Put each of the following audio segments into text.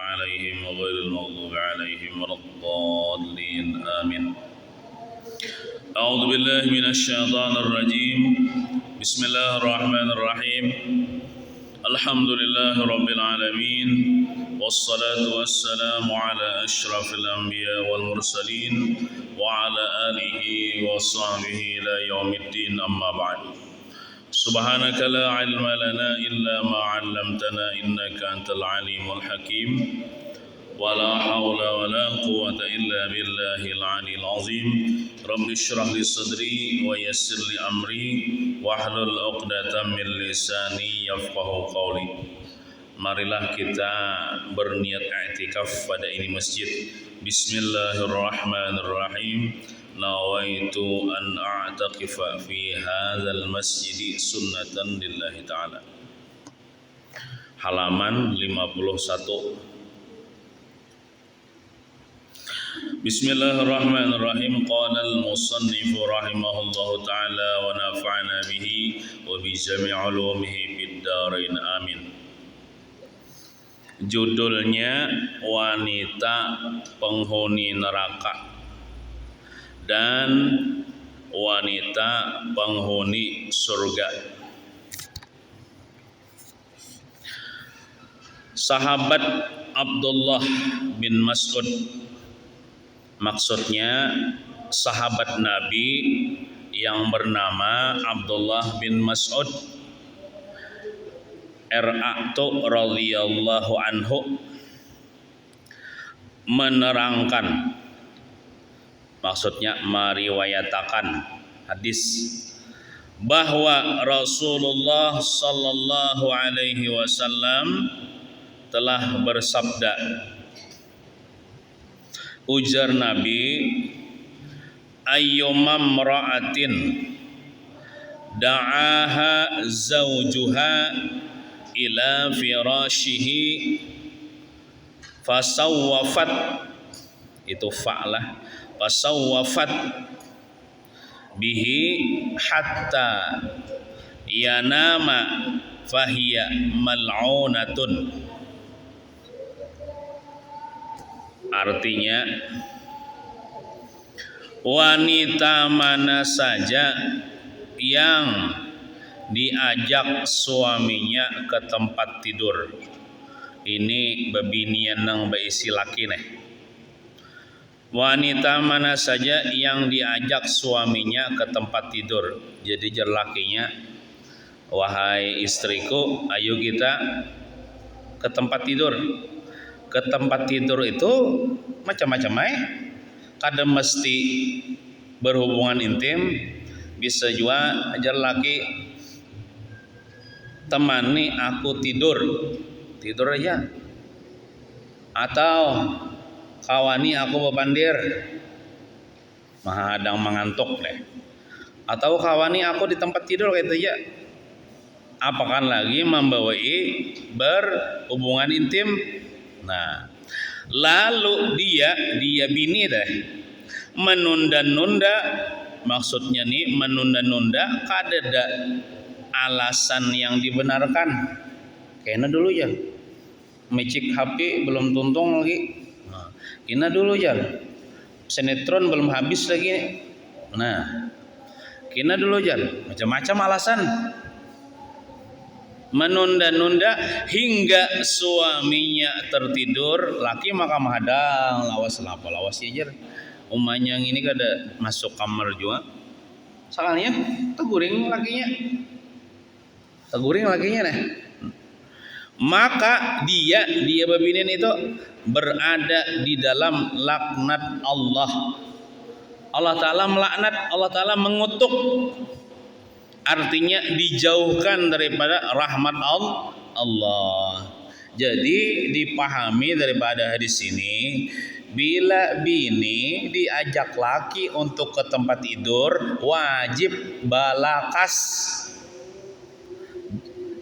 عليهم غير المغضوب عليهم ولا الضالين آمين. أعوذ بالله من الشيطان الرجيم. بسم الله الرحمن الرحيم. الحمد لله رب العالمين، والصلاة والسلام على أشرف الأنبياء والمرسلين وعلى آله وصحبه إلى يوم الدين، أما بعد. سبحانك لا علم لنا إلا ما علمتنا إنك أنت العليم الحكيم، ولا حول ولا قوة إلا بالله العلي العظيم. رب اشرح لي صدري ويسر لي أمري واحلul 'uqdatam min lisani yafqahu qawli. Marilah kita berniat i'tikaf pada ini masjid. Bismillahirrahmanirrahim. Nawaitu an a'taqifa fi hadzal masjid sunnatan lillahi ta'ala. Halaman 51. Bismillahirrahmanirrahim. Qala al-musannif rahimahullahu ta'ala wa nafa'na bihi wa bi jami' ulumihi fid dharain amin. Judulnya wanita penghuni neraka dan wanita penghuni surga. Sahabat Abdullah bin Mas'ud, maksudnya sahabat Nabi yang bernama Abdullah bin Mas'ud R.A.tu radhiyallahu anhu menerangkan, maksudnya meriwayatkan hadis bahwa Rasulullah sallallahu alaihi wasallam telah bersabda. Ujar Nabi, ayyumam ra'atin da'aha zawjuha ila firashihi fasawwafat, itu fa'lah, fasawwafat bihi hatta yanama fahiya mal'unatun. Artinya, wanita mana saja yang diajak suaminya ke tempat tidur, ini babinian nang beisi laki nih. Wanita mana saja yang diajak suaminya ke tempat tidur, jadi jar lakinya, wahai istriku, ayo kita ke tempat tidur. Ke tempat tidur itu macam-macam kadang mesti berhubungan intim, bisa juga ajar laki temani aku tidur aja, atau kawani aku bepandir mahadang mengantuk deh, atau kawani aku di tempat tidur kayak itu ya, apakan lagi membawai berhubungan intim. Nah, lalu dia bini deh menunda-nunda, maksudnya nih menunda-nunda kadada alasan yang dibenarkan. Kena dulu ya, mecik HP belum tuntung lagi. Nah, kena dulu ya, sinetron belum habis lagi. Nah, kena dulu ya, macam-macam alasan. Menunda-nunda hingga suaminya tertidur, laki maka mahadang lawas aja. Umanya ini kada masuk kamar juga. Soalnya teguring lakinya nih. Maka dia babinin itu berada di dalam laknat Allah. Allah Ta'ala melaknat, Allah Ta'ala mengutuk. Artinya dijauhkan daripada rahmat Allah. Jadi dipahami daripada hadis ini, bila bini diajak laki untuk ke tempat tidur, wajib balakas,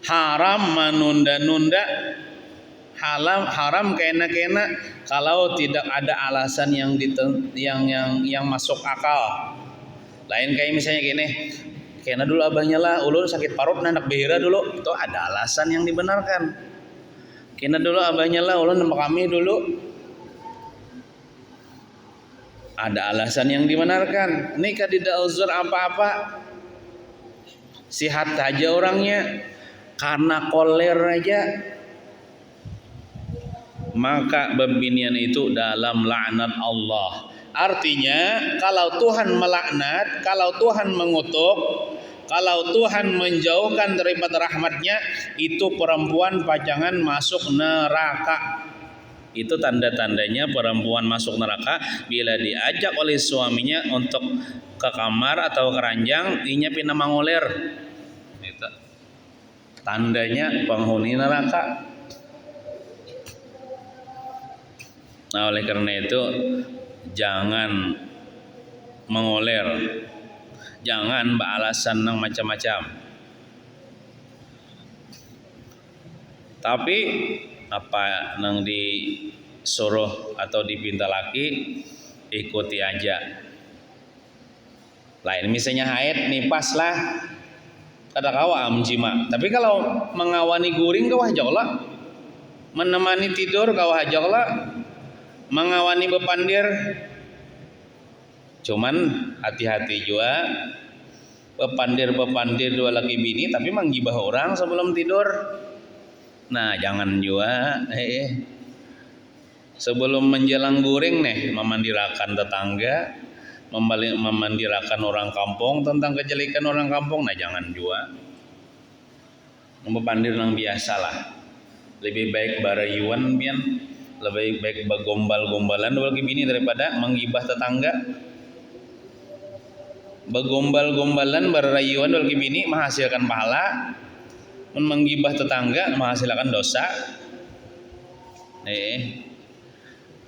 haram menunda-nunda, haram kena kalau tidak ada alasan yang masuk akal. Lain kayak misalnya gini, kena dulu abahnya lah, ulun sakit parut anak behira dulu, itu ada alasan yang dibenarkan. Kena dulu abahnya lah ulun nama kami dulu. Ada alasan yang dibenarkan. Nikah tidak uzur apa-apa. Sihat aja orangnya. Karena koler aja. Maka bebinian itu dalam laknat Allah. Artinya kalau Tuhan melaknat, kalau Tuhan mengutuk, kalau Tuhan menjauhkan daripada rahmatnya, itu perempuan pajangan masuk neraka. Itu tanda-tandanya perempuan masuk neraka bila diajak oleh suaminya untuk ke kamar atau keranjang, inya pina mangoler. Itu tandanya penghuni neraka. Nah, oleh karena itu jangan mengoler, jangan beralasan yang macam-macam. Tapi apa yang disuruh atau dipinta laki ikuti aja. Lain misalnya haid nipas lah, kada kawa jima. Tapi kalau mengawani guring kawah jola, menemani tidur kawah jola, mengawani bepandir. Cuman hati-hati juga, bepandir dua laki bini tapi menggibah orang sebelum tidur. Nah jangan juga sebelum menjelang guring nih memandirakan tetangga, memandirakan orang kampung tentang kejelekan orang kampung. Nah jangan juga bepandir yang biasa lah. Lebih baik barayuan pian, lebih baik begombal-gombalan dua laki bini daripada menggibah tetangga. Begombal-gombalan barayuan dua laki bini menghasilkan pahala, menggibah tetangga menghasilkan dosa.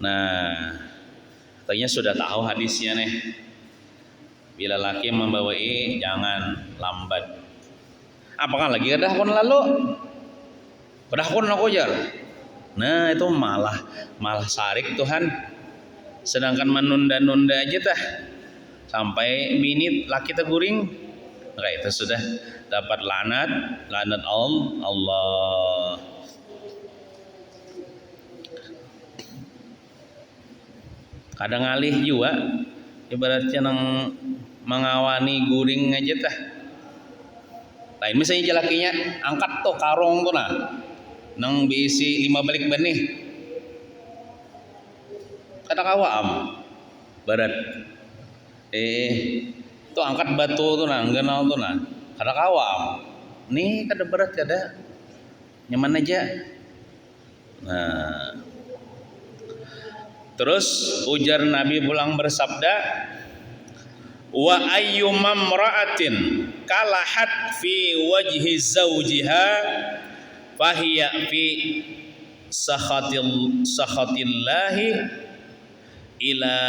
Nah, katanya sudah tahu hadisnya nih. Bila laki membawai jangan lambat. Apakah lagi ada kon lalu? Pada kon aku jar. Nah, itu malah sarik Tuhan. Sedangkan menunda-nunda aja tah sampai bini laki teguring. Maka itu sudah dapat laknat Allah. Kadang ngalih juga ibaratnya nang mengawani guring aja tah. Lain misalnya lakinya angkat tuh karung tuh nah nang diisi 5 balik benih. Kata kawam barat tuh angkat batu tuh nah genal tuh nah. Kata kawam nih kada berat kada nyaman aja. Nah terus ujar Nabi pulang bersabda, wa ayyumam ra'atin kalahat fi wajhi zawjiha fahiya fi sakhatillahi ila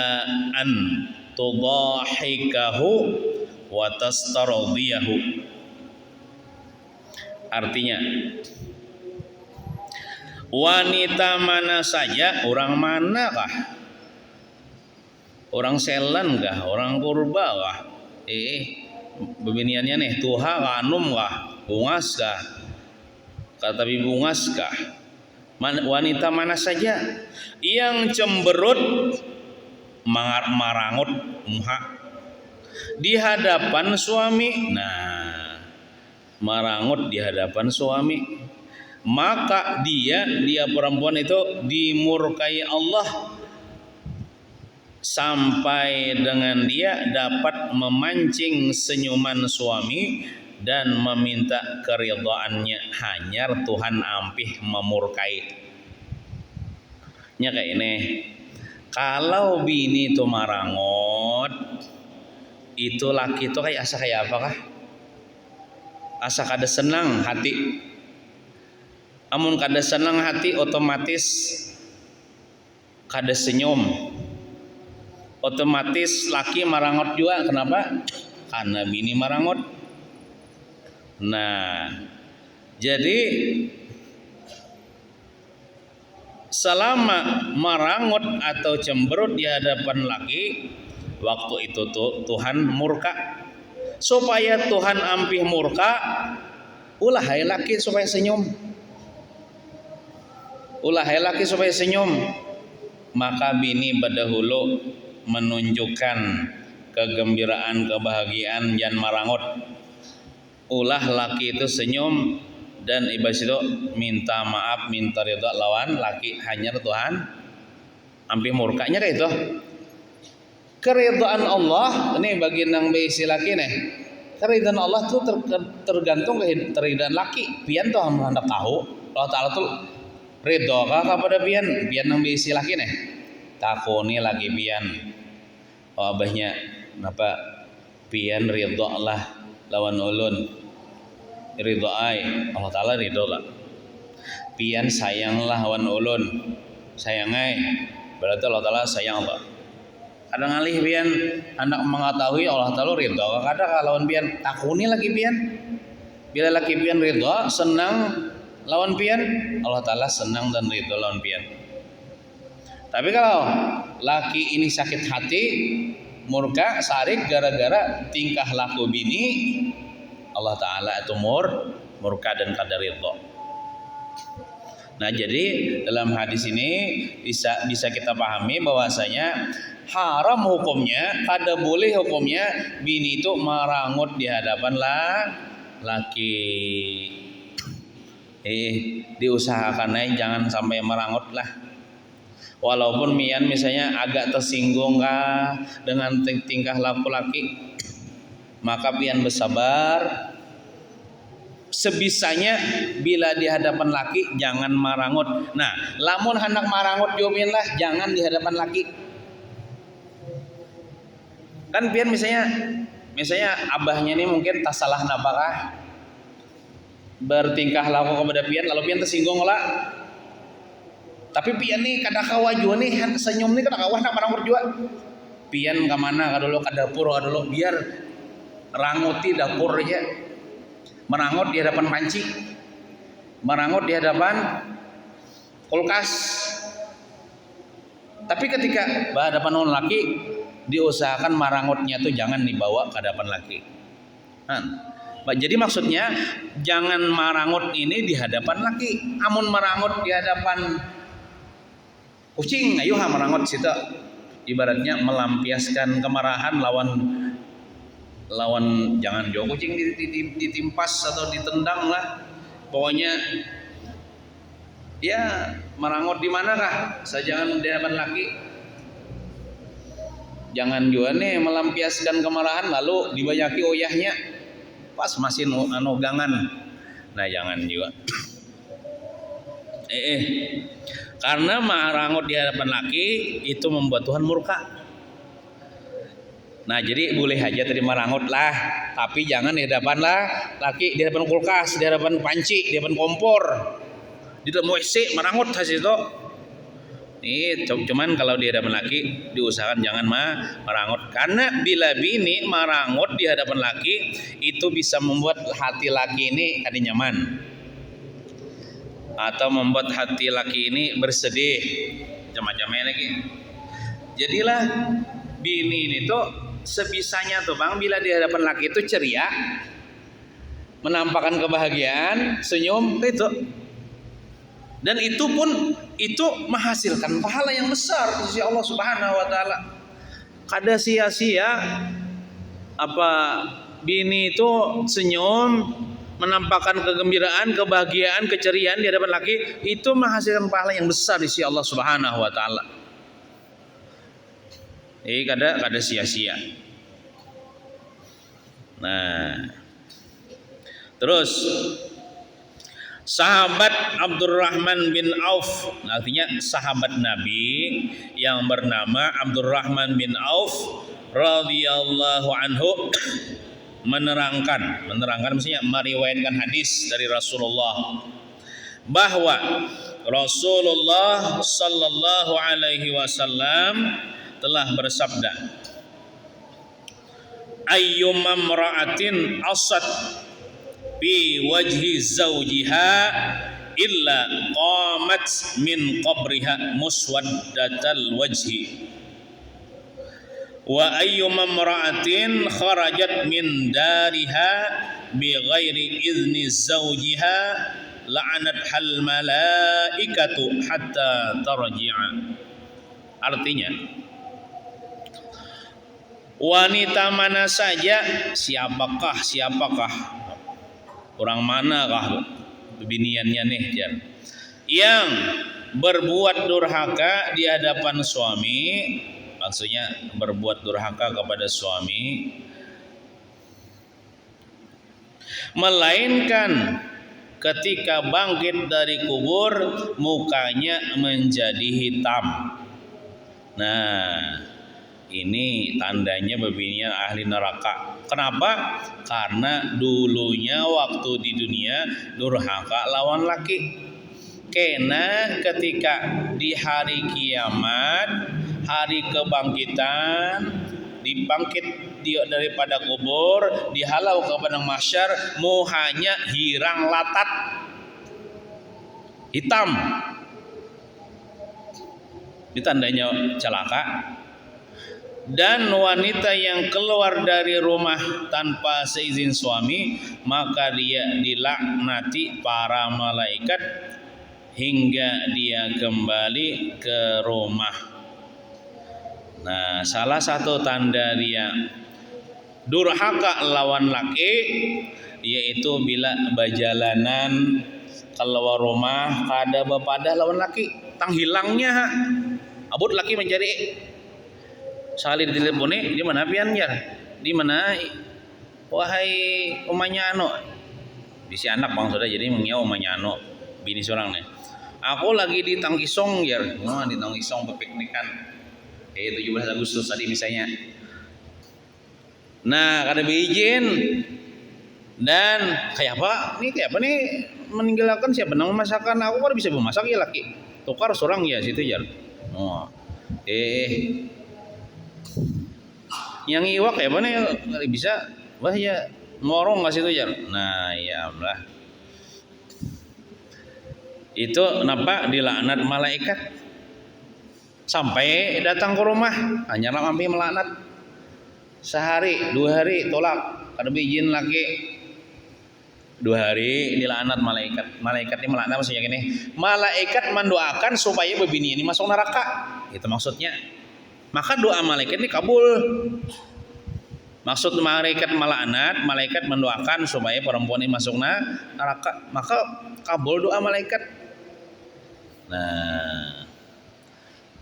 an tudahikahu wa tastardiyahu. Artinya wanita mana saja, orang manakah? Orang selan kah? Orang purba kah? Bebiniannya nih tuha kanum kah? Bungas kah? Kata bungas kah? Wanita mana saja yang cemberut marangut muha di hadapan suami. Nah, marangut di hadapan suami, maka dia perempuan itu dimurkai Allah sampai dengan dia dapat memancing senyuman suami dan meminta keridhaannya. Hanyar Tuhan ampih memurkai. Nya kayak ini. Kalau bini itu marangot, itu laki itu kayak asa kayak apakah? Asa kada senang hati. Amun kada senang hati otomatis kada senyum. Otomatis laki marangot juga. Kenapa? Karena bini marangot. Nah, jadi selama marangot atau cemberut di hadapan laki, waktu itu Tuhan murka. Supaya Tuhan ampih murka, ulah hai laki supaya senyum. Ulah laki supaya senyum. Maka bini berdahulu menunjukkan kegembiraan, kebahagiaan, jangan marangot. Ulah laki itu senyum dan ibas itu minta maaf, minta ridha lawan laki hanya Tuhan. Ampi murkanya kayak itu. Keridhaan Allah ini bagi nang beisi laki nih. Keridhaan Allah tuh tergantung keridhaan laki. Pian tuh hendak tahu. Allah Ta'ala tuh ridho kepada pian nang beisi laki nih. Takuni lagi pian. Oh abahnya napa pian ridho lah lawan ulun. Ridho ai Allah Ta'ala ridho lah. Pian sayanglah lawan ulun. Sayangai berarti Allah Ta'ala sayang Allah. Kadang alih pian hendak mengetahui Allah Ta'ala ridho. Kadang lawan pian takuni lagi pian. Bila laki pian ridho senang lawan pian, Allah Ta'ala senang dan ridho lawan pian. Tapi kalau laki ini sakit hati, murka, sarik gara-gara tingkah laku bini, Allah Ta'ala itu murka dan kada ridho. Nah jadi dalam hadis ini bisa kita pahami bahwasanya haram hukumnya, kada boleh hukumnya bini itu marangut di hadapan laki. Diusahakan aja jangan sampai marangut lah. Walaupun mian misalnya agak tersinggung kah dengan tingkah laku laki, maka pian bersabar. Sebisanya bila di hadapan laki jangan marangut. Nah, lamun hendak marangut jomin lah jangan di hadapan laki. Kan pian misalnya abahnya ini mungkin tak salah napakah bertingkah laku kepada pian lalu pian tersinggung lah. Tapi pian nih kada kawa jua nih senyum nih kada kawa nak marangut jua. Pian ke mana ka dulu ke dapur ka dulu biar ranguti dapur aja. Merangut di hadapan panci, merangut di hadapan kulkas. Tapi ketika berhadapan orang laki, diusahakan marangutnya tuh jangan dibawa ke hadapan laki. Jadi maksudnya jangan marangut ini di hadapan laki. Amun marangut di hadapan kucing, ayo marangut situ. Ibaratnya melampiaskan kemarahan lawan jangan jauh kucing ditimpas atau ditendang lah. Pokoknya ya marangot di mana kah? Jangan di hadapan laki. Jangan juga nih melampiaskan kemarahan lalu dibanyaki oyahnya pas masih gangan. Nah jangan juga. Karena marangot di hadapan laki itu membuat Tuhan murka. Nah jadi boleh aja tadi marangut lah, tapi jangan di hadapan laki, di hadapan kulkas, di hadapan panci, di hadapan kompor, di dalam WC marangut hasil itu. Ini cuman kalau di hadapan laki diusahakan jangan marangut, karena bila bini marangut di hadapan laki itu bisa membuat hati laki ini kada nyaman, atau membuat hati laki ini bersedih, macam-macamnya lagi. Jadilah bini ini tuh sebisanya tuh bang, bila di hadapan laki itu ceria, menampakkan kebahagiaan, senyum itu, dan itu pun itu menghasilkan pahala yang besar di sisi Allah Subhanahu Wa Taala. Kada sia-sia apa bini itu senyum, menampakkan kegembiraan, kebahagiaan, keceriaan di hadapan laki, itu menghasilkan pahala yang besar di sisi Allah Subhanahu Wa Taala. Kada sia-sia. Nah, terus sahabat Abdurrahman bin Auf, artinya sahabat Nabi yang bernama Abdurrahman bin Auf radhiyallahu anhu menerangkan maksudnya meriwayatkan hadis dari Rasulullah bahwa Rasulullah sallallahu alaihi wasallam telah bersabda, ayyumma imra'atin asad fi wajhi zawjiha illa qamat min qabriha muswaddatal wajhi wa ayyumma imra'atin kharajat min dariha bighairi izni zawjiha la'anat hal malaikatu hatta tarji'a. Artinya wanita mana saja, siapakah orang manakah biniannya nih yang berbuat durhaka di hadapan suami, maksudnya berbuat durhaka kepada suami, melainkan ketika bangkit dari kubur mukanya menjadi hitam. Nah, ini tandanya bebinian ahli neraka. Kenapa? Karena dulunya waktu di dunia durhaka lawan laki. Kena ketika di hari kiamat, hari kebangkitan, dibangkit dia daripada kubur, dihalau ke padang mahsyar, muhanya hirang latat, hitam. Ditandanya celaka. Dan wanita yang keluar dari rumah tanpa seizin suami, maka dia dilaknati para malaikat hingga dia kembali ke rumah. Nah, salah satu tanda dia durhaka lawan laki yaitu bila bajalanan keluar rumah kada bepadah lawan laki, tang hilangnya abut laki mencari salin telepone di mana pian ya, di mana wahai omanya ano, bisi anak bang sudah jadi mengiau omanya ano bini seorang nih, aku lagi di Tangkisong ya, di Tangkisong berpiknikan 17 Agustus tadi misalnya. Nah kada beizin dan kayak apa nih meninggalkan siapa nang masakan, aku kan bisa memasak ya laki tukar seorang ya situ ya. Yang iwak kayak mana ya bisa wah ya ngorong nggak situ ya. Nah ya lah itu kenapa dilaknat malaikat sampai datang ke rumah hanya sampai melaknat sehari 2 hari tolak kada izin lagi 2 hari dilaknat malaikat ini melaknat maksudnya gini, malaikat mendoakan supaya bebini ini masuk neraka, itu maksudnya. Maka doa malaikat ini kabul. Maksud malaikat melaknat, malaikat mendoakan supaya perempuan ini masuk neraka, maka kabul doa malaikat. Nah,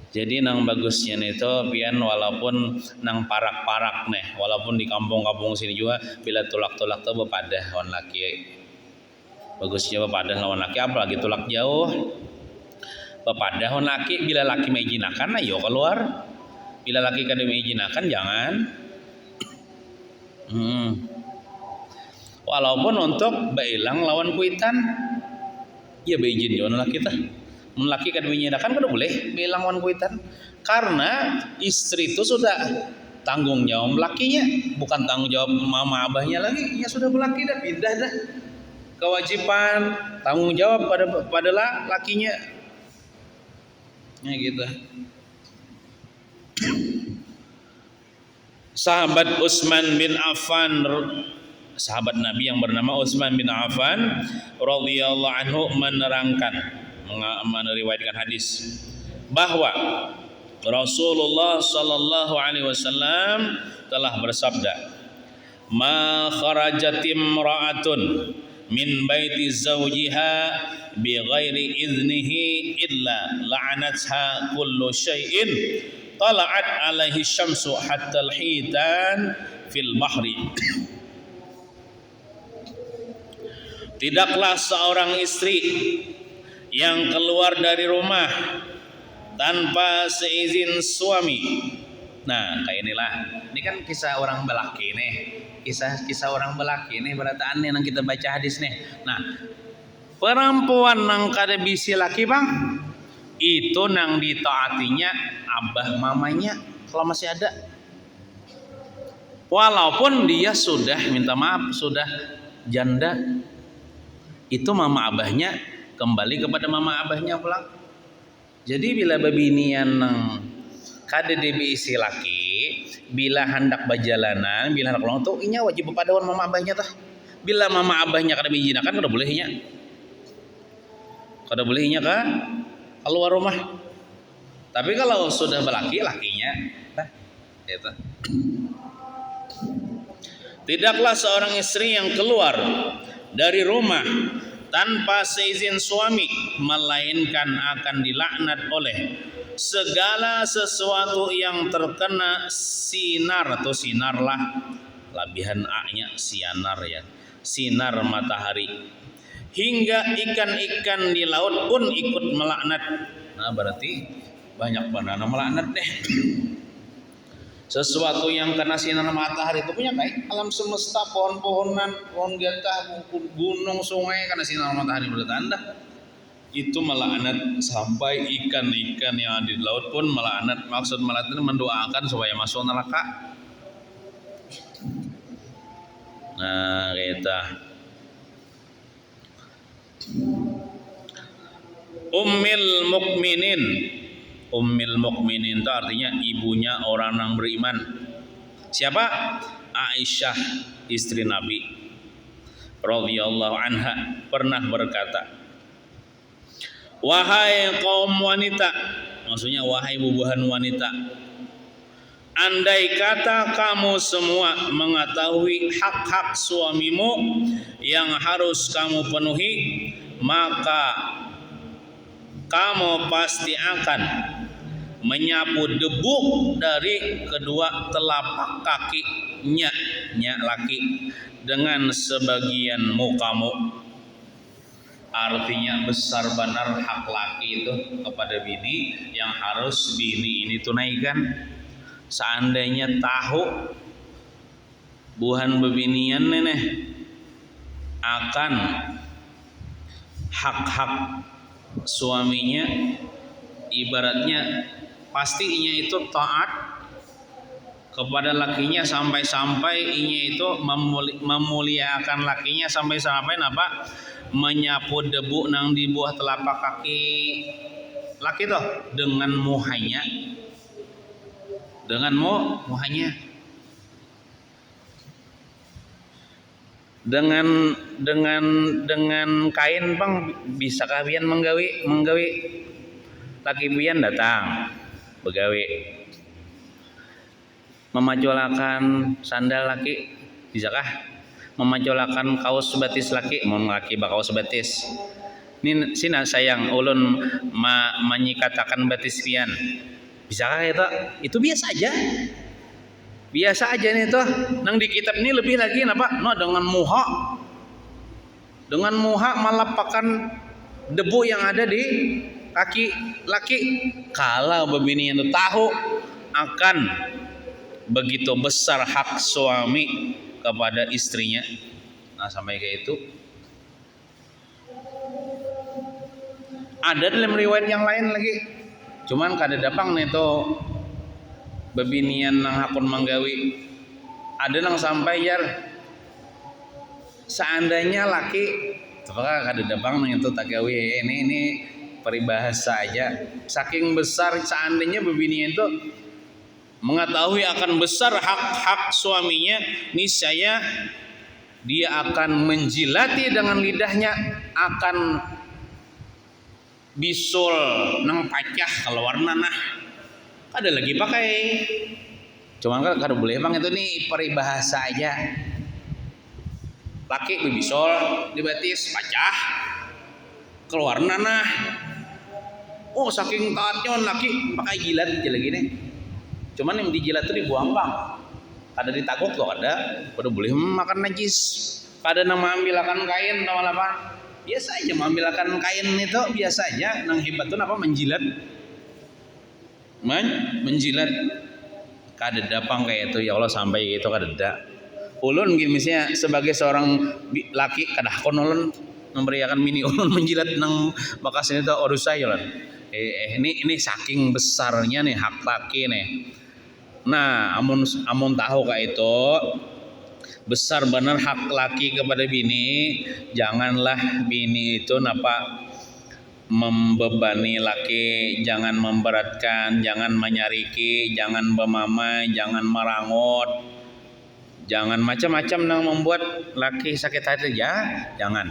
jadi nang bagusnya itu pian walaupun nang parak-parak nih, walaupun di kampung-kampung sini juga bila tulak-tulak tuh bepadah lawan laki. Bagusnya bepadah lawan laki, apalagi tulak jauh. Bepadah lawan laki, bila laki mengizinakan ayo keluar. Bila laki kada mengizinakan jangan. Walaupun untuk bailang lawan kuitan, ya beizin jo laki tah. Mun laki kada mengizinakan kada boleh bailang lawan kuitan. Karena istri itu sudah tanggung jawab lakinya, bukan tanggung jawab mama abahnya lagi. Ya sudah berlaki dah, pindah dah. Kewajiban tanggung jawab pada lakinya. Ya gitu. Sahabat Utsman bin Affan, sahabat Nabi yang bernama Utsman bin Affan radhiyallahu anhu meriwayatkan hadis bahwa Rasulullah sallallahu alaihi wasallam telah bersabda, "Ma kharajatim ra'atun min baiti zawjiha bi ghairi idnihi illa la'anatha kullu syai'in tala'at alaihi syamsu hatta al-hitan fil bahri." Tidaklah seorang istri yang keluar dari rumah tanpa seizin suami. Nah, kayak inilah. Ini kan kisah orang belaki nih. Kisah orang belaki nih berataan nih nang kita baca hadis nih. Nah, perempuan nang kada bisi laki bang, itu nang ditaatinya abah mamanya kalau masih ada. Walaupun dia sudah minta maaf, sudah janda, itu mama abahnya kembali kepada mama abahnya pulang. Jadi bila babinian nang kada dibisi laki, bila hendak bajalanan, bila hendak pulang tuh inya wajib padawan mama abahnya tah. Bila mama abahnya kada bijinakan kada bolehnya. kada bolehnya keluar rumah. Tapi kalau sudah berlaki lakinya itu. Tidaklah seorang istri yang keluar dari rumah tanpa seizin suami, melainkan akan dilaknat oleh segala sesuatu yang terkena sinar atau sinarlah, labihan a-nya sinar ya, sinar matahari, hingga ikan-ikan di laut pun ikut melaknat. Nah berarti banyak banana melaknat deh. Sesuatu yang kena sinar matahari itu punya kayak alam semesta, pohon-pohonan, pohon getah, gunung, sungai kena sinar matahari bertanda itu melaknat, sampai ikan-ikan yang ada di laut pun melaknat. Maksud melaknat mendoakan supaya masuk neraka. Nah kita Ummil mukminin itu artinya ibunya orang yang beriman. Siapa? Aisyah, istri Nabi radhiyallahu anha pernah berkata, wahai kaum wanita, maksudnya wahai bubuhan wanita, andai kata kamu semua mengetahui hak-hak suamimu yang harus kamu penuhi, maka kamu pasti akan menyapu debu dari kedua telapak kakinya, laki, dengan sebagian mukamu. Artinya besar benar hak laki itu kepada bini yang harus bini ini tunaikan. Seandainya tahu buhan bebinian neneh akan hak-hak suaminya, ibaratnya pastinya itu taat kepada lakinya sampai-sampai inya itu memuliakan lakinya sampai-sampai apa? Menyapu debu nang di buah telapak kaki laki toh dengan muhanya, muhanya, dengan kain bang, bisakah bian menggawi laki bian datang begawi memajolakan sandal laki, bisakah memajolakan kaos batis laki, mau laki bakaus batis ini sina sayang ulun menyikatakan batis pian, bisakah itu biasa aja nih toh. Nang di kitab ini lebih lagi napa? No, dengan muha melepakan debu yang ada di kaki laki. Kalau begini itu tahu akan begitu besar hak suami kepada istrinya. Nah sampai kayak itu. Ada dalam riwayat yang lain lagi. Cuman kada dapang nih tuh bebinian nang hakun manggawi. Ada nang sampai jar seandainya laki apakah kada dapang nang itu tagawi ini peribahasa aja. Saking besar seandainya bebinian itu mengetahui akan besar hak-hak suaminya, niscaya dia akan menjilati dengan lidahnya, akan bisul nang pacah keluar nanah. Ada lagi pakai, cuman kan kada boleh bang, itu nih peribahasa aja. Laki bisul dibatis pacah keluar nanah. Oh saking taatnya laki pakai jilat aja lagi nih. Cuman yang dijilat itu dibuang bang, kada ditaguk tuh kada boleh makan najis. Kada nang mengambilkan kain atau apa, biasa aja mengambilkan kain itu biasa aja. Nang hebat tuh apa menjilat, menjilat. Kada dapang kayak itu ya Allah sampai gitu kada ada. Ulun misalnya sebagai seorang laki kada kon ulun memberiakan mini ulun menjilat nang bakas ini tuh urus saya lah. Ini saking besarnya nih hak laki nih. Nah, amun tahu kayak itu besar benar hak laki kepada bini, janganlah bini itu napa membebani laki, jangan memberatkan, jangan menyariki, jangan memamai, jangan merangut, jangan macam-macam yang membuat laki sakit hati ya, jangan.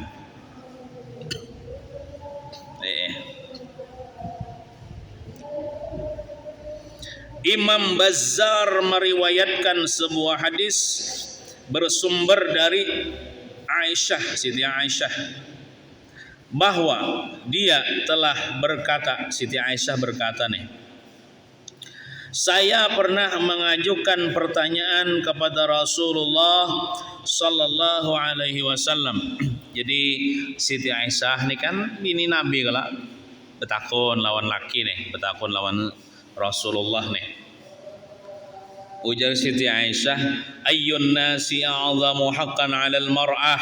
Imam Bazzar meriwayatkan sebuah hadis bersumber dari Aisyah, Siti Aisyah, bahwa dia telah berkata, Siti Aisyah berkata nih, saya pernah mengajukan pertanyaan kepada Rasulullah sallallahu alaihi wasallam. Jadi Siti Aisyah ini kan bini Nabi kala, betakun lawan laki nih, betakun lawan Rasulullah nih. Ujar Siti Aisyah, ayyun nasi a'zamu haqqan 'alal mar'ah?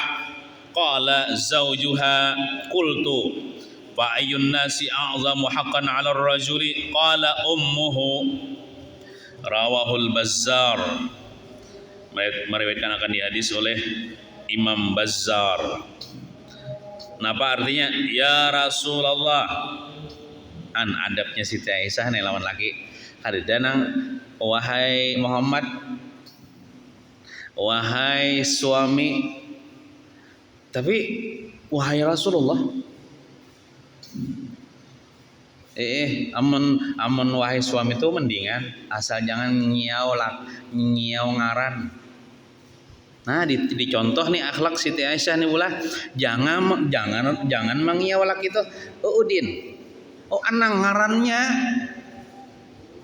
Qala zawjuha. Qultu fa ayyun nasi a'zamu haqqan 'alal rajuli? Qala ummuhu. Rawahul Bazzar. Meriwayatkan akan hadis oleh Imam Bazzar. Napa artinya? Ya Rasulullah, an adabnya Siti Aisyah nih lawan laki. Hadidanang, wahai Muhammad, wahai suami, tapi wahai Rasulullah, amun wahai suami itu mendingan asal jangan nyiau ngaran. Nah, dicontoh nih akhlak Siti Aisyah nih ulah, jangan mengiau laki itu. Oh Udin, oh anang ngarannya,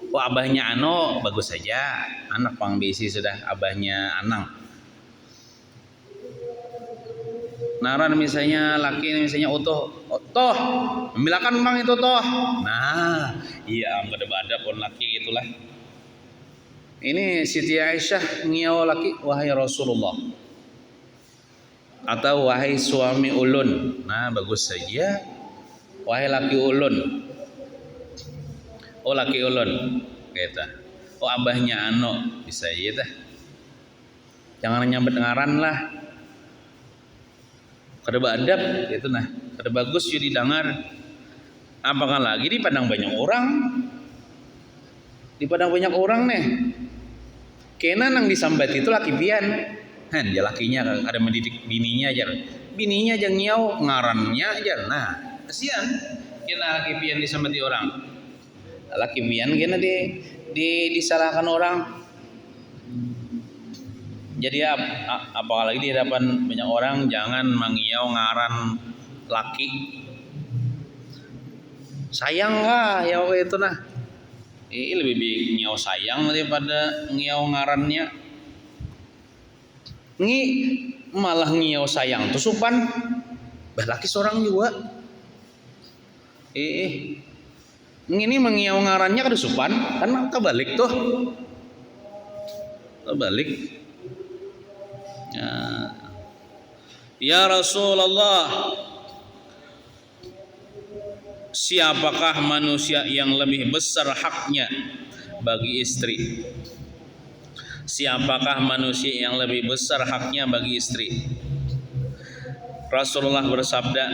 oh abahnya Ano bagus saja, anak pangbisi sudah abahnya Anang. Naran misalnya laki misalnya utuh, oh, toh membilakan bang itu toh. Nah, iya ada pun laki itulah. Ini Siti Aisyah ngiau laki, wahai Rasulullah, atau wahai suami ulun. Nah, bagus saja, wahai laki ulun. Oh laki ulun, kita. Oh abahnya Ano, bisa aja dah. Jangan nyambet ngaran lah. Kada beadab gitu nah, kada bagus jadi dengar. Apakah lagi di padang banyak orang? Di padang banyak orang nih. Kena nang disambat itu laki pian. Han, ya lakinya ada mendidik bininya aja. Bininya aja ngiau, ngarannya aja. Nah, kasihan. Kena laki pian disambati orang. Laki pian kena disalahkan orang. Jadi apalagi di hadapan banyak orang jangan mengiau ngaran laki. Sayang lah ya itu nah. Lebih baik ngiau sayang daripada ngiau ngarannya. Malah ngiau sayang tuh supan. Bah laki seorang juga. Ini mengiau ngarannya kada supan, kan kebalik tuh. Kebalik. Ya Rasulullah, siapakah manusia yang lebih besar haknya bagi istri? Siapakah manusia yang lebih besar haknya bagi istri? Rasulullah bersabda,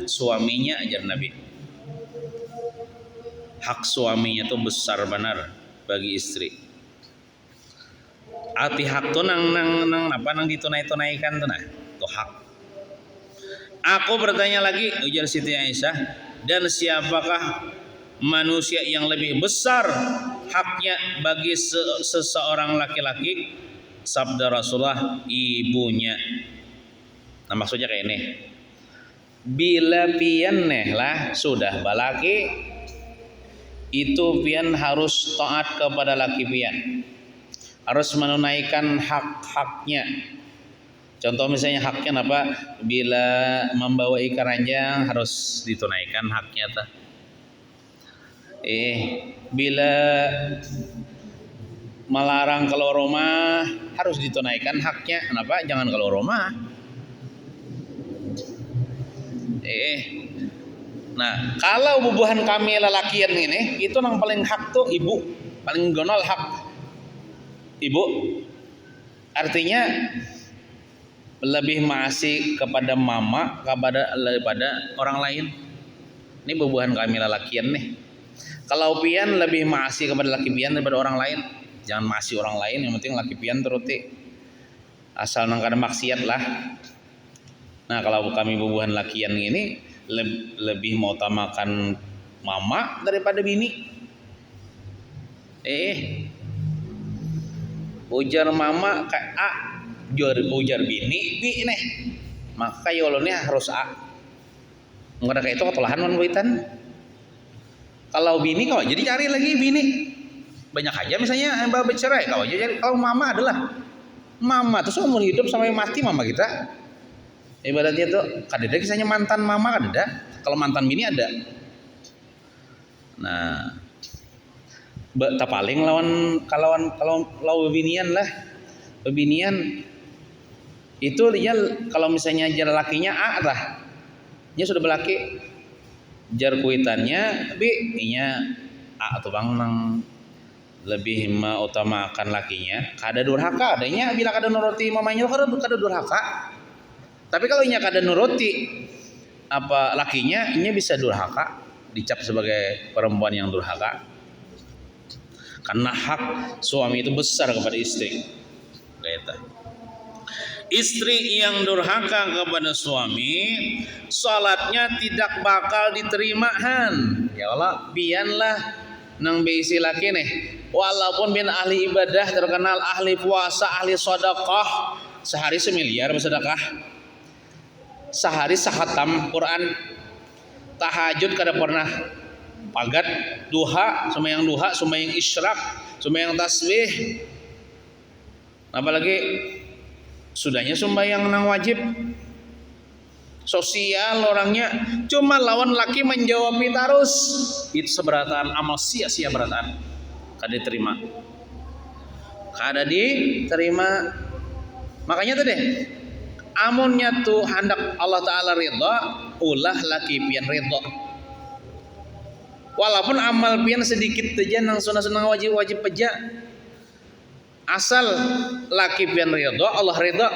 suaminya, ajar Nabi. Hak suaminya itu besar benar bagi istri. Arti hak tuh nang ditunaikan tuh nah, tuh hak. Aku bertanya lagi, ujar Siti Aisyah, dan siapakah manusia yang lebih besar haknya bagi seseorang laki-laki? Sabda Rasulullah, ibunya. Nah maksudnya kayak ini, bila pian neh lah sudah balaki, itu pian harus taat kepada laki pian, harus menunaikan hak-haknya. Contoh misalnya haknya apa? Bila membawa ikan ranjang harus ditunaikan haknya ta. Bila melarang keluar rumah harus ditunaikan haknya. Kenapa? Jangan keluar rumah. Nah, kalau bubuhan kami lelakian ini, itu yang paling hak tuh ibu, paling gonol hak ibu. Artinya lebih masih kepada mama daripada orang lain. Ini bubuhan kami lelakian nih. Kalau pian lebih masih kepada laki pian daripada orang lain. Jangan masih orang lain, yang penting laki pian teruti. Asal nang kada maksiat lah. Nah, kalau kami bubuhan lakian ini lebih mengutamakan mama daripada bini. Ujar mama kayak A, ujar bini B nih. Maka yolonnya harus A. Enggak ada kayak itu ketolahan man buitan. Kalau bini kau jadi cari lagi bini. Banyak aja misalnya mbak bercerai kau aja jadi. Kalau mama adalah mama terus umur hidup sampai mati mama kita. Ibaratnya tuh kadeda kisahnya mantan mama kadeda. Kalau mantan bini ada. Nah, tak paling kalau bebinian lah. Bebinian itu dia kalau misalnya jar lakinya A lah. Dia sudah berlaki jar kuitannya tapi inya A atau bang nang lebih mengutamakan lakinya kada durhaka adanya bila kada nuruti mamanya kada durhaka. Tapi kalau inya kada nuruti apa lakinya inya bisa durhaka, dicap sebagai perempuan yang durhaka. Karena hak suami itu besar kepada istri. Kayak istri yang durhaka kepada suami, salatnya tidak bakal diterimaan. Ya Allah, bianlah nang beisi laki nih. Walaupun bin ahli ibadah terkenal ahli puasa, ahli sedekah, sehari 1 miliar bersedekah. Sehari sahatam Quran, tahajud kada pernah pagat, duha, sembahyang isyraq, sembahyang tasbih. Apalagi sudahnya sembahyang nang wajib, sosial orangnya, cuma lawan laki menjawab terus, itu seberataan amal sia-sia berataan, kada diterima. Makanya tuh deh, amunnya tuh hendak Allah Ta'ala ridha, ulah laki pian ridha. Walaupun amal pian sedikit aja nang sunah-sunah wajib aja, asal laki pian ridha, Allah ridha,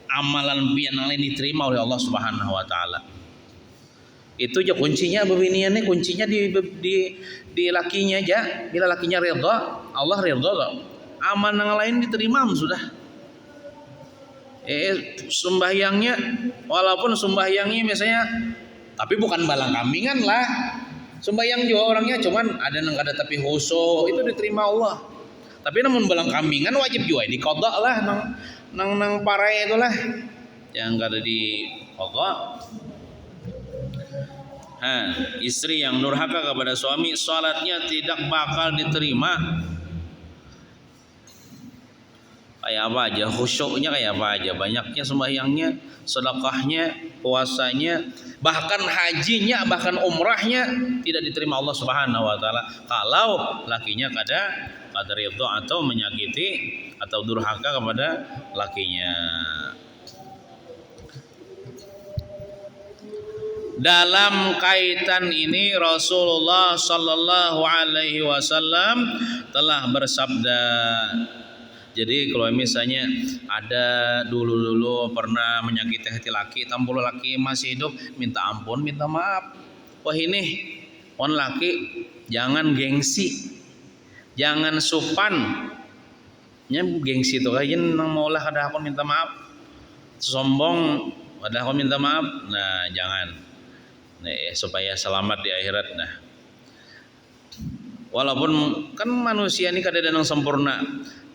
amalan pian lain diterima oleh Allah Subhanahu wa taala. Itu aja kuncinya bebinian nih, kuncinya di lakinya aja. Bila lakinya ridha, Allah ridha, amal yang lain diterima sudah. Sembahyangnya walaupun sembahyangnya misalnya tapi bukan balang kambingan lah. Sembahyang juga orangnya cuman ada nang kada tapi khusyuk, itu diterima Allah. Tapi namun balang kambingan wajib juga diqadha lah nang parai itulah yang kada diqadha. Istri yang durhaka kepada suami, salatnya tidak bakal diterima. Kayak apa aja, khusyuknya kayak apa aja, banyaknya sembahyangnya, sedekahnya, puasanya, bahkan hajinya, bahkan umrahnya tidak diterima Allah Subhanahu wa taala kalau lakinya kada ridha atau menyakiti atau durhaka kepada lakinya. Dalam kaitan ini Rasulullah sallallahu alaihi wasallam telah bersabda. Jadi kalau misalnya ada dulu pernah menyakiti hati laki, tampul laki masih hidup, minta ampun, minta maaf. Wah ini, laki jangan gengsi, jangan supan. Nya gengsi itu aja nang maulah kada aku minta maaf, sombong kada aku minta maaf. Nah jangan, supaya selamat di akhirat. Nah, walaupun kan manusia ini kada ada yang sempurna.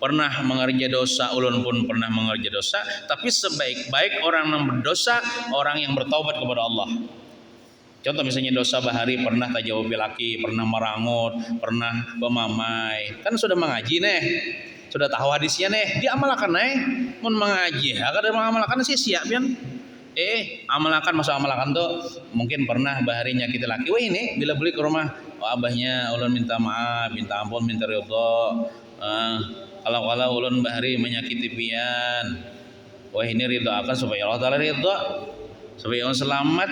Pernah mengerja dosa, ulun pun pernah mengerja dosa, tapi sebaik-baik orang yang berdosa, orang yang bertaubat kepada Allah. Contoh misalnya dosa bahari pernah tajawab laki, pernah merangut, pernah pemamai, kan sudah mengaji nih, sudah tahu hadisnya nih, diamalkan nih, mun mengaji, kada mengamalkan sia-sia pian. Amalkan, masa amalkan tuh mungkin pernah bahari nyakiti laki, wah ini bila beli ke rumah, abahnya ulun minta maaf, minta ampun, minta ridho. Kalau ulun bahari menyakiti pian, wah ini ridha akan supaya Allah Ta'ala ridha, supaya orang selamat.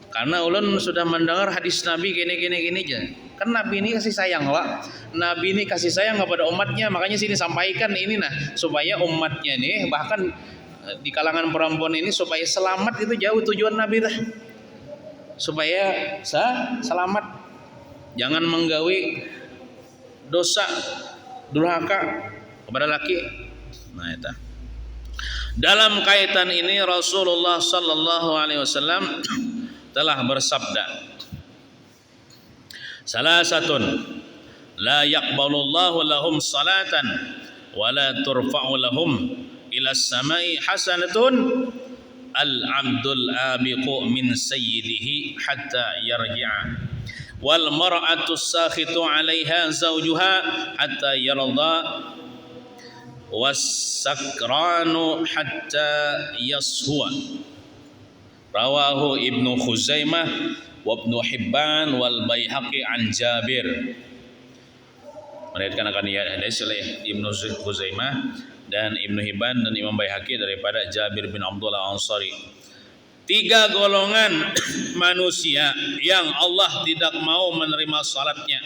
Karena ulun sudah mendengar hadis Nabi gini aja. Kan Nabi ini kasih sayang lah. Nabi ini kasih sayang kepada umatnya, makanya sini sampaikan ini supaya umatnya nih bahkan di kalangan perempuan ini supaya selamat, itu jauh tujuan Nabi dah. Supaya selamat, jangan menggawi dosa durhaka kepada laki. Nah itu. Dalam kaitan ini Rasulullah sallallahu alaihi wasallam telah bersabda, salasatun la yaqbalullahu lahum salatan wa la turfa'u lahum ila as-sama'i hasanatun al-'abdul abiqu min sayyidihi hatta yarji'a wal mar'atu sakhitu 'alaiha zawjuha hatta yarda was sakranu hatta yashuwa. Rawahu Ibnu Khuzaimah wa Ibnu Hibban wal Baihaqi an Jabir. Meriwayatkan akan hadis oleh Ibnu Khuzaimah dan Ibnu Hibban dan Imam Baihaqi daripada Jabir bin Abdullah Ansari. 3 golongan manusia yang Allah tidak mau menerima salatnya.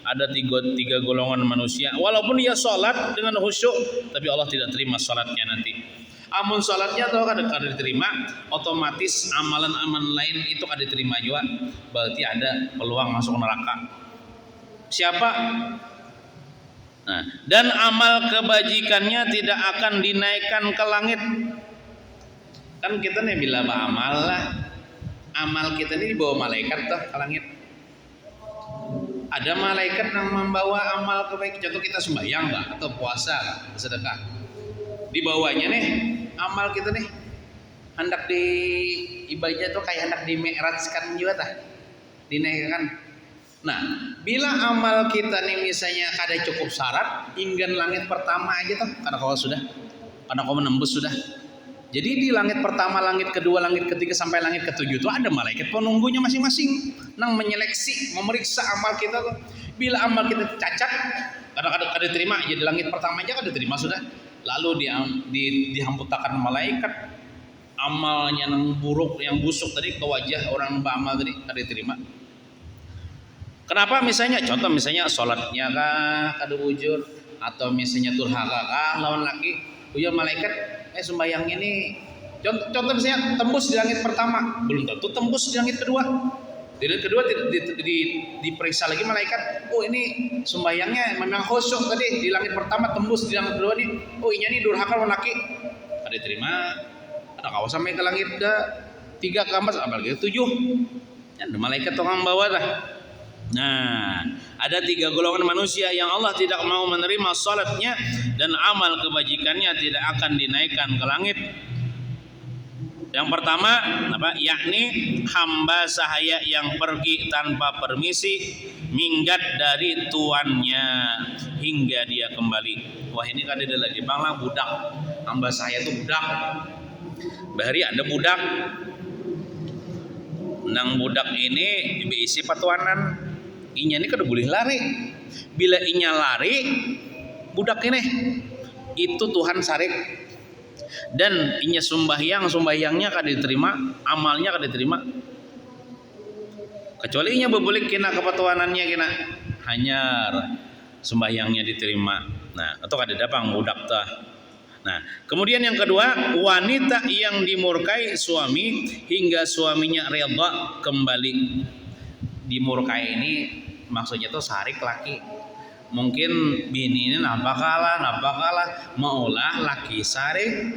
Ada tiga golongan manusia, walaupun dia salat dengan khusyuk, tapi Allah tidak terima salatnya nanti. Amun salatnya atau kada diterima, otomatis amalan-amalan lain itu kada diterima juga. Berarti ada peluang masuk neraka. Siapa? Nah, dan amal kebajikannya tidak akan dinaikkan ke langit. Kan kita nih bila beramal lah, amal kita ini dibawa malaikat tuh ke langit. Ada malaikat yang membawa amal kebaikan. Contoh kita sembahyang lah, atau puasa, sedekah. Dibawanya nih amal kita nih hendak di ibadah tuh kayak hendak di mi'rajkan juga tah, dinaikkan. Nah, bila amal kita nih misalnya kada cukup syarat, hingga langit pertama aja tuh, karena kau menembus sudah. Jadi di langit pertama, langit kedua, langit ketiga sampai langit ketujuh itu ada malaikat penunggunya masing-masing, nang menyeleksi, memeriksa amal kita tuh. Bila amal kita cacat, kada diterima, jadi langit pertama aja kada diterima sudah. Lalu dihamputakan malaikat amalnya yang buruk, yang busuk tadi ke wajah orang beramal tadi kada diterima. Kenapa? Misalnya contoh misalnya sholatnya kah kada wujud, atau misalnya durhaka kah lawan laki, ujar malaikat sembahyangnya ini contoh misalnya tembus di langit pertama, belum tentu tembus di langit kedua. Di langit kedua diperiksa lagi malaikat, oh ini sembahyangnya memang khusyuk tadi di langit pertama, tembus di langit kedua nih, oh ini durhaka lawan laki, kada diterima. Ada kau sampai ke langit ke 3 ke 4 apalagi 7, ada malaikat orang bawa dah. Nah, ada 3 golongan manusia yang Allah tidak mau menerima salatnya dan amal kebajikannya tidak akan dinaikkan ke langit. Yang pertama apa? Yakni hamba sahaya yang pergi tanpa permisi, minggat dari tuannya hingga dia kembali. Wah, ini kan ada lagi banglah budak. Hamba sahaya itu budak. Bahari ada budak. Nang budak ini diisi patuanan. Inya ini kada boleh lari. Bila inya lari, budak ini itu Tuhan sarik. Dan inya sembahyangnya kada diterima, amalnya kada diterima. Kecuali inya bebulik kena kepatuanannya kena hanyar sembahyangnya diterima. Nah, atau kada dapang budak tah. Nah, kemudian yang kedua, wanita yang dimurkai suami hingga suaminya redha kembali. Dimurkai ini maksudnya tuh sarik laki. Mungkin bini ini napakalah maulah laki sarik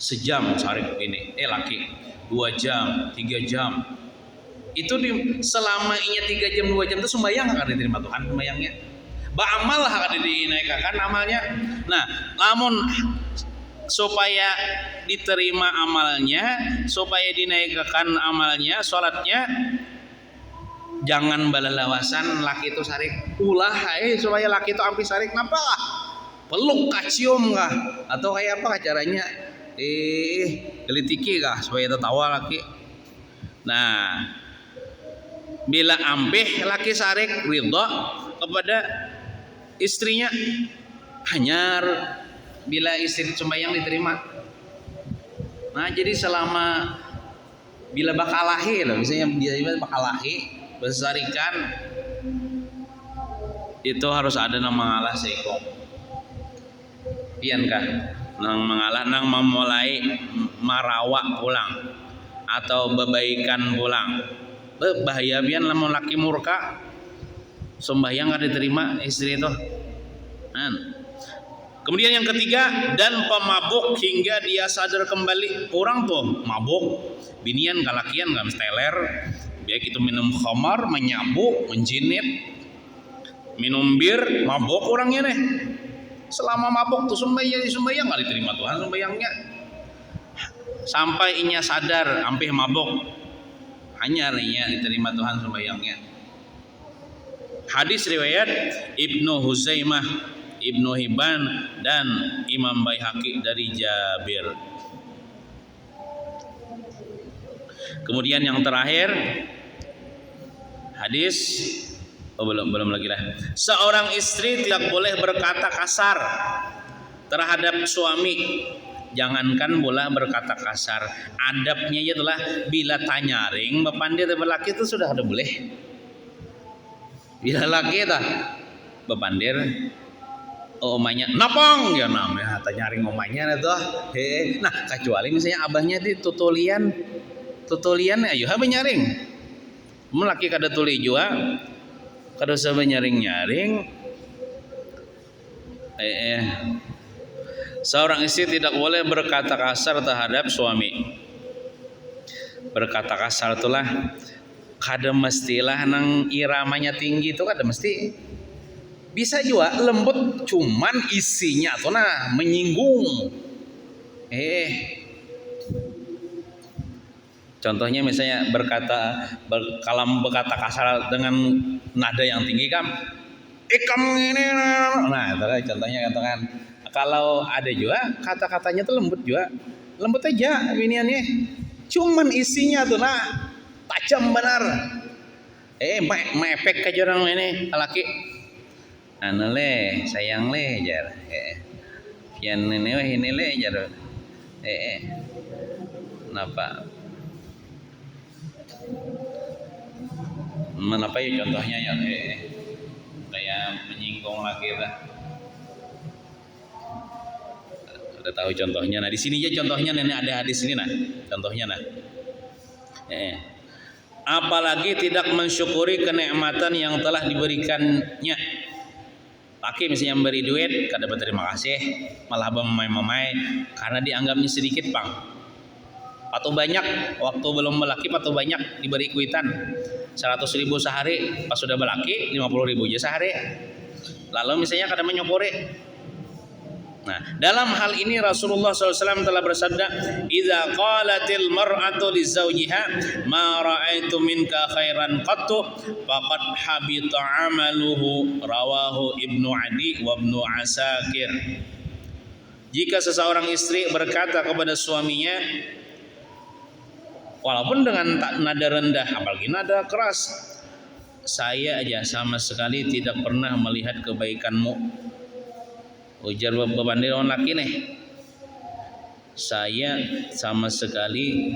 sejam, sarik ini laki 2 jam 3 jam itu selama inya 3 jam 2 jam itu sembahyang akan diterima Tuhan sembahyangnya. Ba'amal akan dinaikkan amalnya. Nah, namun supaya diterima amalnya, supaya dinaikkan amalnya, sholatnya, jangan balalawasan laki itu sarik. Ulah supaya laki itu ampi sarik, kenapa lah? Peluk kah, cium kah? Atau kayak apa caranya? Gelitiki kah supaya tertawa laki. Nah, bila ampih laki sarik ridha kepada istrinya, hanyar bila istri sembahyang diterima. Nah, jadi selama bila bakalahi loh, misalnya dia bakalahi besarikan itu harus ada nang mengalah seikong. Pian kah? Nang mengalah nang memulai marawak pulang atau bebaikan pulang. Bahaya pian lamun laki murka sembahyang kada diterima istri itu. Kemudian yang ketiga, dan pemabuk hingga dia sadar kembali. Orang tuh mabuk, binian kalakian gak mesteler, baik itu minum khamar, menyabuk, menjinit, minum bir, mabuk orangnya nih. Selama mabuk tuh sembahyang nggak diterima Tuhan sembahyangnya. Sampai inya sadar, sampai mabuk, hanya inya diterima Tuhan sembahyangnya. Hadis riwayat Ibnu Huzaimah, Ibnu Hibban dan Imam Baihaqi dari Jabir. Kemudian yang terakhir hadis belum lagi lah. Seorang istri tidak boleh berkata kasar terhadap suami. Jangankan bola berkata kasar, adabnya adalah bila tanyaring bepandir berlaki itu sudah ada boleh. Bila laki dah bepandir omanya napang ya namanya tanyaring omanya itu. Nah kecuali misalnya abahnya di tutulian ayo ha menyaring. Melaki kada tuli jua kada usah nyaring. Seorang istri tidak boleh berkata kasar terhadap suami. Berkata kasar itulah kada mestilah nang iramanya tinggi itu kada mesti. Bisa juga lembut cuman isinya tuh nah menyinggung. Contohnya misalnya kalau berkata kasar dengan nada yang tinggi kan kamu ini. Nah, itu kan contohnya katakan. Kalau ada juga kata-katanya tuh lembut juga. Lembut aja biniannya. Cuman isinya tuh nah tajam benar. Mepek aja orang ini laki. Anu le, sayang le jar. Pian ini le jar. Kenapa? Menapa ya contohnya ya? Kayak menyinggung laki lah. Udah tahu contohnya. Nah di sini aja contohnya nenek ada hadis ini nah. Contohnya nah. Apalagi tidak mensyukuri kenikmatan yang telah diberikannya. Laki misalnya memberi duit, kada berterima kasih, malah memai-memai karena dianggapnya sedikit pang. Atau banyak, waktu belum melaki atau banyak diberi kuitan 100.000 sehari, pas sudah melaki 50.000 aja sehari. Lalu misalnya kada menyukuri. Nah, dalam hal ini Rasulullah SAW telah bersabda, "Idza qalatil mar'atu li zawjiha ma ra'aitu minka khairan qattu faqad habita 'amaluhu." Rawahu Ibnu Adi wa Ibnu Asakir. Jika seseorang istri berkata kepada suaminya walaupun dengan nada rendah apalagi nada keras, "Saya aja sama sekali tidak pernah melihat kebaikanmu." Ujar bebandir orang laki nih, "Saya sama sekali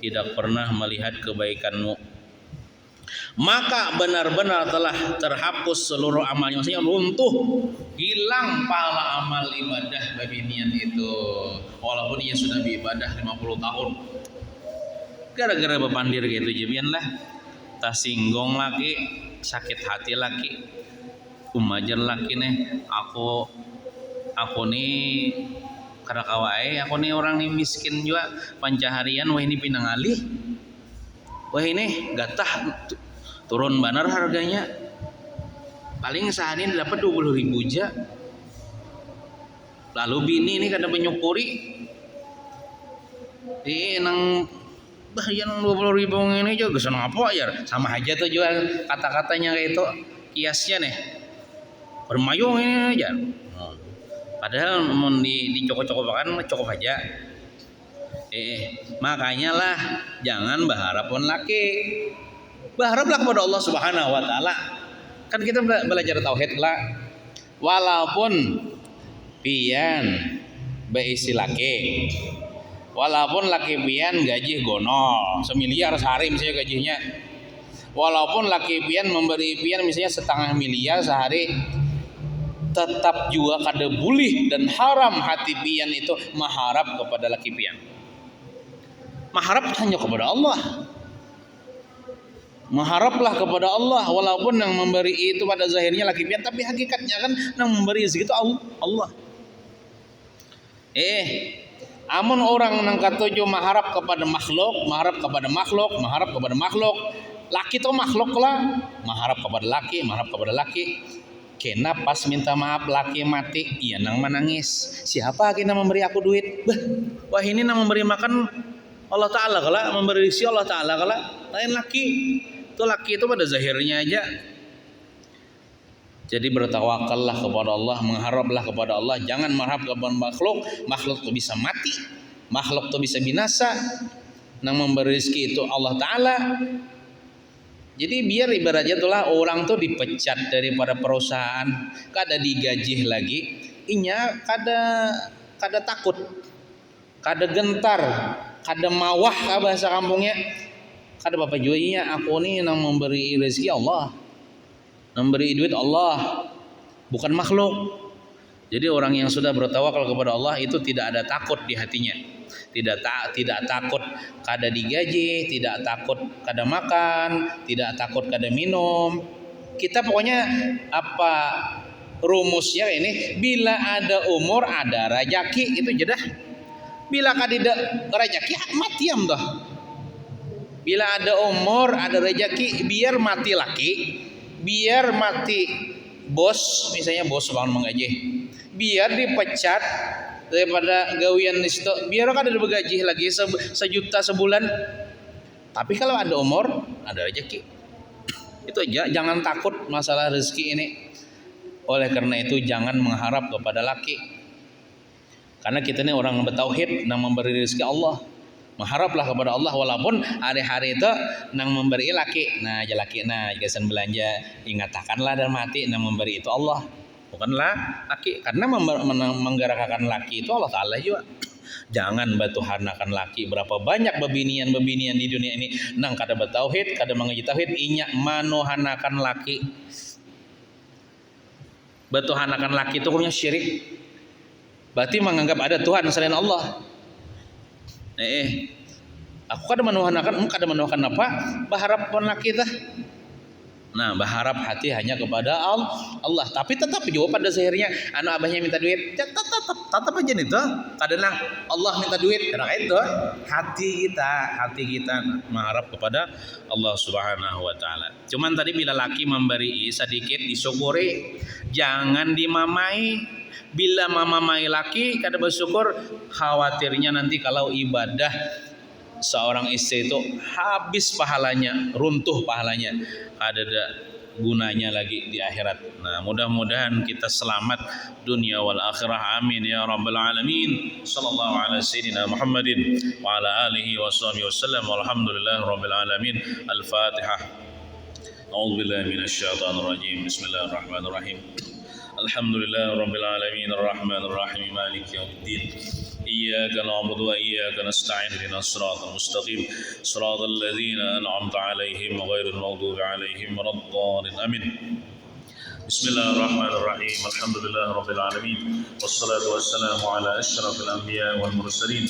tidak pernah melihat kebaikanmu." Maka benar-benar telah terhapus seluruh amalnya. Maksudnya runtuh, hilang pahala amal ibadah babinian itu. Walaupun ia sudah beribadah 50 tahun. Gara-gara bebandir gitu jebian lah. Tasinggung laki, sakit hati laki. Umajar laki nih, aku nih kada kawai, aku nih orang nih miskin juga pancaharian, wah ini pinangali, wah ini gatah turun banar harganya, paling sehari dapat 20.000 aja. Lalu bini ini kada menyukuri, nang bahagian 20.000 ini juga kesan apa ya, sama aja tuh juga kata-katanya kayak itu kiasnya nih, bermayung ini aja. Padahal mau dicokok-cokokkan cukup aja. Makanya lah jangan berharapun laki. Berharaplah kepada Allah Subhanahu wa taala. Kan kita belajar tauhid lah. Walaupun pian beisi laki. Walaupun laki pian gaji gonol 1 miliar sehari misalnya gajinya. Walaupun laki pian memberi pian misalnya 0,5 miliar sehari, tetap juga kada boleh dan haram hati pian itu mengharap kepada laki pian. Mengharap hanya kepada Allah. Mengharaplah kepada Allah walaupun yang memberi itu pada zahirnya laki pian, tapi hakikatnya kan yang memberi segitu Allah. Amun orang nang katuju mengharap kepada makhluk, mengharap kepada makhluk, mengharap kepada makhluk. Laki itu makhluk lah, mengharap kepada laki, mengharap kepada laki. Kena pas minta maaf laki mati, iya nang menangis. Siapa kena memberi aku duit? Wah ini nang memberi makan Allah Ta'ala kala, memberi rizki Allah Ta'ala kala. Lain laki. Itu laki itu pada zahirnya aja. Jadi bertawakallah kepada Allah, mengharaplah kepada Allah, jangan mengharap kepada makhluk. Makhluk itu bisa mati, makhluk itu bisa binasa. Nang memberi rezeki itu Allah Ta'ala. Jadi biar ibaratnya itulah orang tuh dipecat daripada perusahaan, kada digaji lagi, inya kada takut, kada gentar, kada mawah bahasa kampungnya, kada bapak juinya aku nih nang memberi rezeki Allah. Memberi duit Allah, bukan makhluk. Jadi orang yang sudah bertawakal kepada Allah itu tidak ada takut di hatinya. Tidak takut kada digaji, tidak takut kada makan, tidak takut kada minum. Kita pokoknya apa rumusnya ini, bila ada umur ada rajaki itu jedah. Bila kada rajaki mati am dah. Bila ada umur ada rajaki, biar mati laki, biar mati bos, misalnya bos bangun menggaji, biar dipecat daripada gawian itu, biar kan ada bergaji lagi sejuta sebulan. Tapi kalau ada umur ada rezeki, itu aja. Jangan takut masalah rezeki ini. Oleh karena itu jangan mengharap kepada laki, karena kita ini orang bertauhid, nang memberi rezeki Allah. Mengharaplah kepada Allah walaupun hari-hari itu nang memberi laki, nah aja laki, nah gasan belanja, ingatakanlah dan mati nang memberi itu Allah, bukanlah laki. Karena menggerakkan laki itu Allah Ta'ala juga. Jangan batuhanakan laki. Berapa banyak bebinian di dunia ini nang kada bertauhid, kada mengaji tauhid, inya manuhanakan laki. Batuhanakan laki itu hukumnya syirik. Berarti menganggap ada Tuhan selain Allah. Aku kada menuhanakan, kada menuhanakan apa? Berharap pun laki tah. Nah, berharap hati hanya kepada Allah. Tapi tetap juga pada zahirnya, anu abahnya minta duit, tetap aja nih tuh. Kadang Allah minta duit, karena itu hati kita mengharap kepada Allah Subhanahu Wa Taala. Cuman tadi bila laki memberi sedikit disyukuri, jangan dimamai. Bila mamamai laki kada bersyukur, khawatirnya nanti kalau ibadah seorang istri itu habis pahalanya, runtuh pahalanya, ada gunanya lagi di akhirat. Nah, mudah-mudahan kita selamat dunia wal akhirah. Amin ya rabbal alamin. Sallallahu ala sayyidina Muhammadin wa ala alihi wa sahbihi wasallam. Walhamdulillahi rabbil alamin. Al-Fatihah. A'udzu billahi minasy syaithanir rajim. Bismillahirrahmanirrahim. Alhamdulillahi rabbil alamin. Arrahmanir rahim. Maliki yaumiddin. إياك نعبد وإياك نستعين اهدنا الصراط المستقيم صراط الذين أنعمت عليهم غير المغضوب عليهم ولا الضالين آمين بسم الله الرحمن الرحيم الحمد لله رب العالمين والصلاة والسلام على أشرف الأنبياء والمرسلين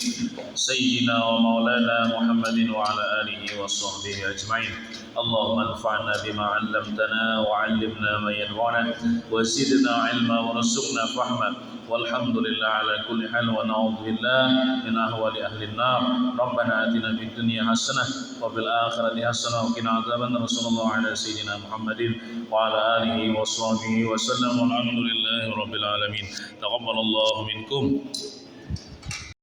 سيدنا ومولانا محمد وعلى آله وصحبه أجمعين اللهم انفعنا بما علمتنا وعلمنا ما ينفعنا وزدنا علما ورزقنا فهما والحمد لله على كل حال ونعوذ بالله من أهوال أهل النار ربنا آتنا في الدنيا حسنة وفي الآخرة حسنة وقنا عذاب النار صلى الله على سيدنا محمد وعلى آله وصحبه وسلم والحمد لله رب العالمين تقبل الله منكم